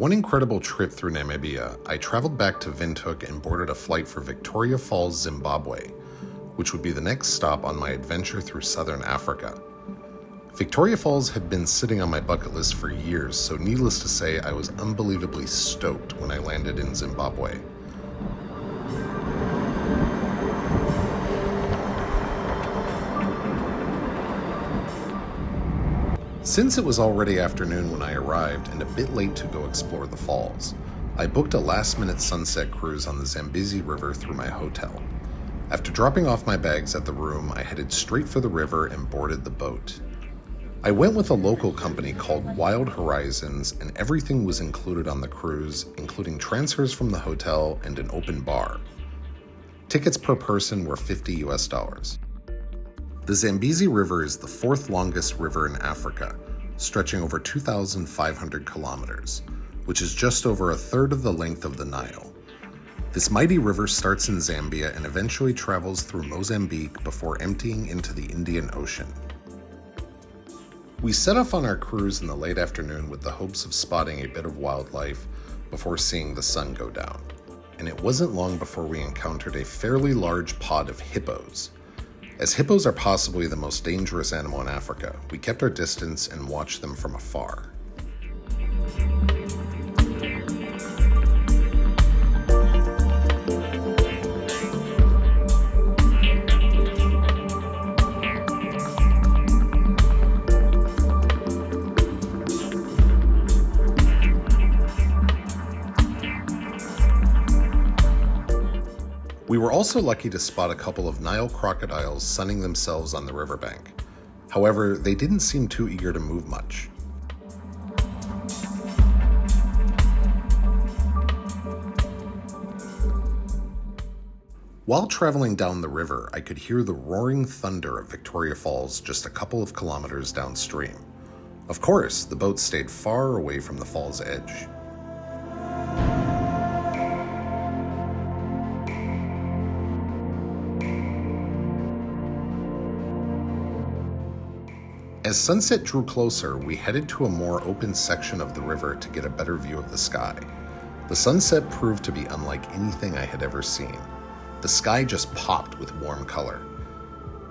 one incredible trip through Namibia, I traveled back to Windhoek and boarded a flight for Victoria Falls, Zimbabwe, which would be the next stop on my adventure through southern Africa. Victoria Falls had been sitting on my bucket list for years, so needless to say, I was unbelievably stoked when I landed in Zimbabwe. Since it was already afternoon when I arrived and a bit late to go explore the falls, I booked a last-minute sunset cruise on the Zambezi River through my hotel. After dropping off my bags at the room, I headed straight for the river and boarded the boat. I went with a local company called Wild Horizons, and everything was included on the cruise, including transfers from the hotel and an open bar. Tickets per person were $50. The Zambezi River is the fourth longest river in Africa, stretching over 2,500 kilometers, which is just over a third of the length of the Nile. This mighty river starts in Zambia and eventually travels through Mozambique before emptying into the Indian Ocean. We set off on our cruise in the late afternoon with the hopes of spotting a bit of wildlife before seeing the sun go down, and it wasn't long before we encountered a fairly large pod of hippos. As hippos are possibly the most dangerous animal in Africa, we kept our distance and watched them from afar. We were also lucky to spot a couple of Nile crocodiles sunning themselves on the riverbank. However, they didn't seem too eager to move much. While traveling down the river, I could hear the roaring thunder of Victoria Falls just a couple of kilometers downstream. Of course, the boat stayed far away from the fall's edge. As sunset drew closer, we headed to a more open section of the river to get a better view of the sky. The sunset proved to be unlike anything I had ever seen. The sky just popped with warm color.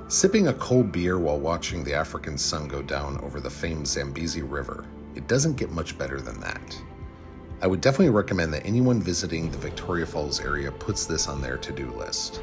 Sipping a cold beer while watching the African sun go down over the famed Zambezi River, it doesn't get much better than that. I would definitely recommend that anyone visiting the Victoria Falls area puts this on their to-do list.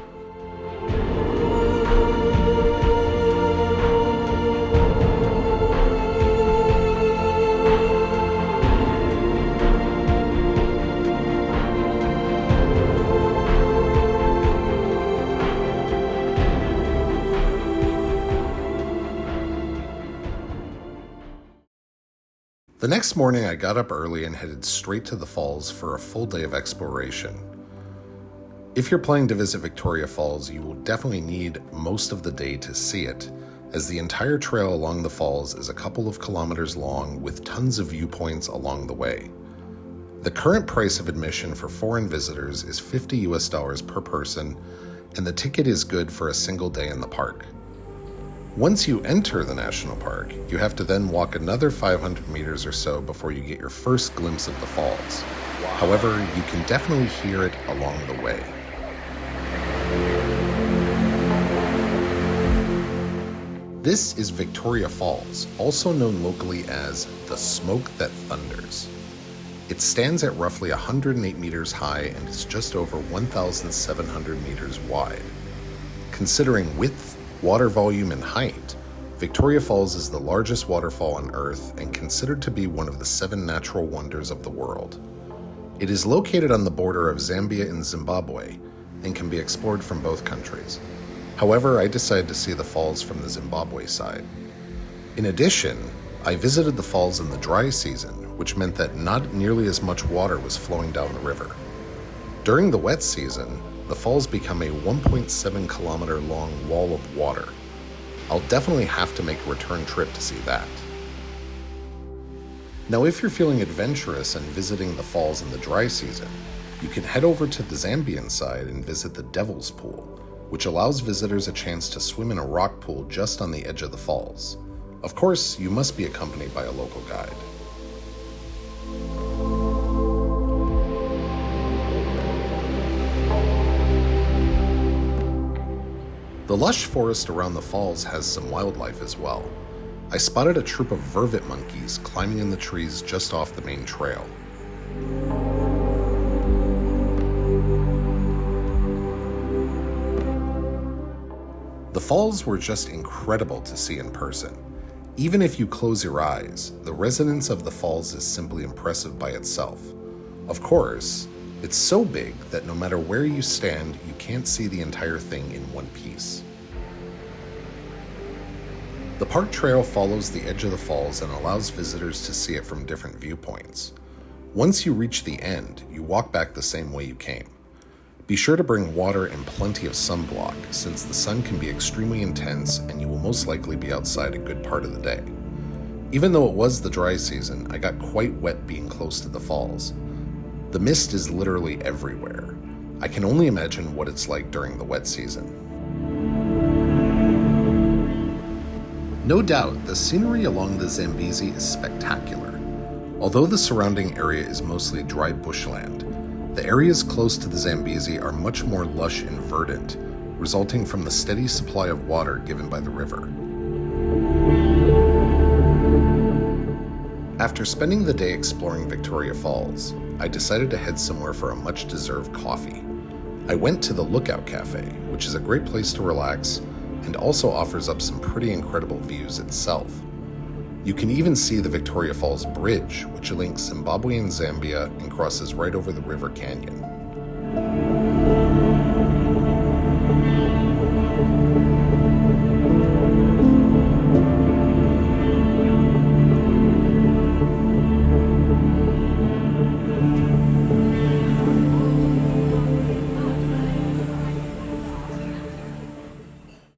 The next morning, I got up early and headed straight to the falls for a full day of exploration. If you're planning to visit Victoria Falls, you will definitely need most of the day to see it, as the entire trail along the falls is a couple of kilometers long with tons of viewpoints along the way. The current price of admission for foreign visitors is $50 per person, and the ticket is good for a single day in the park. Once you enter the national park, you have to then walk another 500 meters or so before you get your first glimpse of the falls. However, you can definitely hear it along the way. This is Victoria Falls, also known locally as the Smoke That Thunders. It stands at roughly 108 meters high and is just over 1,700 meters wide. Considering width, water volume, and height, Victoria Falls is the largest waterfall on Earth and considered to be one of the 7 natural wonders of the world. It is located on the border of Zambia and Zimbabwe and can be explored from both countries. However, I decided to see the falls from the Zimbabwe side. In addition, I visited the falls in the dry season, which meant that not nearly as much water was flowing down the river. During the wet season, the falls become a 1.7 kilometer long wall of water. I'll definitely have to make a return trip to see that. Now, if you're feeling adventurous and visiting the falls in the dry season, you can head over to the Zambian side and visit the Devil's Pool, which allows visitors a chance to swim in a rock pool just on the edge of the falls. Of course, you must be accompanied by a local guide. The lush forest around the falls has some wildlife as well. I spotted a troop of vervet monkeys climbing in the trees just off the main trail. The falls were just incredible to see in person. Even if you close your eyes, the resonance of the falls is simply impressive by itself. Of course, it's so big that no matter where you stand, you can't see the entire thing in one piece. The park trail follows the edge of the falls and allows visitors to see it from different viewpoints. Once you reach the end, you walk back the same way you came. Be sure to bring water and plenty of sunblock, since the sun can be extremely intense and you will most likely be outside a good part of the day. Even though it was the dry season, I got quite wet being close to the falls. The mist is literally everywhere. I can only imagine what it's like during the wet season. No doubt, the scenery along the Zambezi is spectacular. Although the surrounding area is mostly dry bushland, the areas close to the Zambezi are much more lush and verdant, resulting from the steady supply of water given by the river. After spending the day exploring Victoria Falls, I decided to head somewhere for a much-deserved coffee. I went to the Lookout Cafe, which is a great place to relax and also offers up some pretty incredible views itself. You can even see the Victoria Falls Bridge, which links Zimbabwe and Zambia and crosses right over the river canyon.